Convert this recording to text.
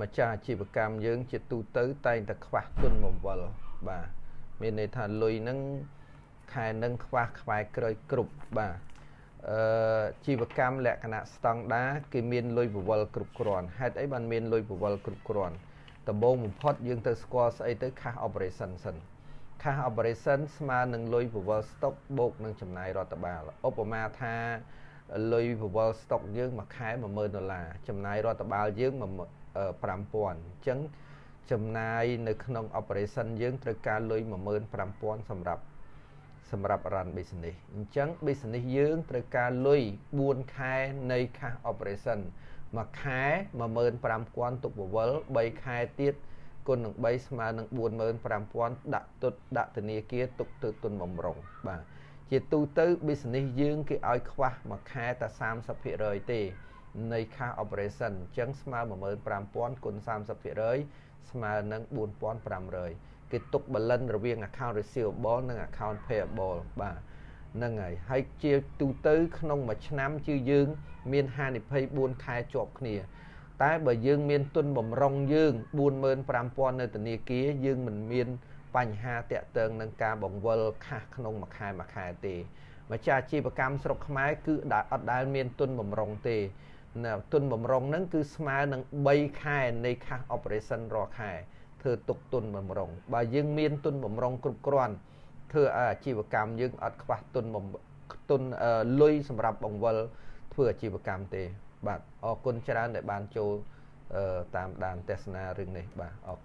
ម្ចាស់អាជីវកម្មយើងជាទូទៅតែងតែខ្វះទុនបង្វិលបាទមានន័យថាលុយហ្នឹងខែនឹងខ្វះខ្វាយក្រោយគ្រប់បាទជីវកម្មលក្ខណៈស្តង់ដាគេមានលុយបង្វិលគ្រប់គ្រាន់ហេតុអីបានមានលុយបង្វិលគ្រប់គ្រាន់ដំបូងបំផុតយើងទៅស្គាល់ស្អីទៅ cash operation សិន cash operation ស្មើនឹងលុយបង្វិល stock បូកនឹងចំណាយរដ្ឋបាលឧបមាថាលុយបង្វិល stock យើងមួយខែ$10000ចំណាយរដ្ឋបាលយើង5000អញ្ចឹងចំណាយនៅក្នុង operation យើងត្រូវការលុយ15000សម្រាប់ run business អញ្ចឹង business យើងត្រូវការលុយ4ខែនៃ cash operation មួយខែ15000ទុកបង្វិល3ខែទៀតគុណនឹង3ស្មើនឹង45000ដាក់ធនាគារទុកទៅទុនបំរុងបាទជាទូទៅ business យើងគេឲ្យខ្វះមួយខែតែ 30% ទេនៃ cash operation អញ្ចឹងស្មើ15000គុណ 30% ស្មើនឹង4500គេទុក balance រវាង account receivable និង account payable បាទហ្នឹងហើយជាទូទៅក្នុងមួយឆ្នាំជាយើងមានហានិភ័យ4ខែជាប់គ្នាតែបើយើងមានទុនបំរុងយើង45000នៅធនាគារយើងមិនមានបញ្ហាតាក់ទងនឹងការបង្វិលខាសក្នុងមួយខែទេម្ចាស់អាជីវកម្មស្រុកខ្មែរគឺអត់ដែលមានទុនបំរុងទេទុនបំរុងហ្នឹងគឺស្មើនឹង3ខែនៃ cash operation រាល់ខែធ្វើទុកទុនបំរុងបើយើងមានទុនបំរុងគ្រប់គ្រាន់ធ្វើឲ្យអាជីវកម្មយើងអត់ខ្វះទុនលុយសម្រាប់បង្វិលធ្វើអាជីវកម្មទេបាទអរគុណច្រើនដែលបានចូលតាមដានទស្សនារឿងនេះបាទអរ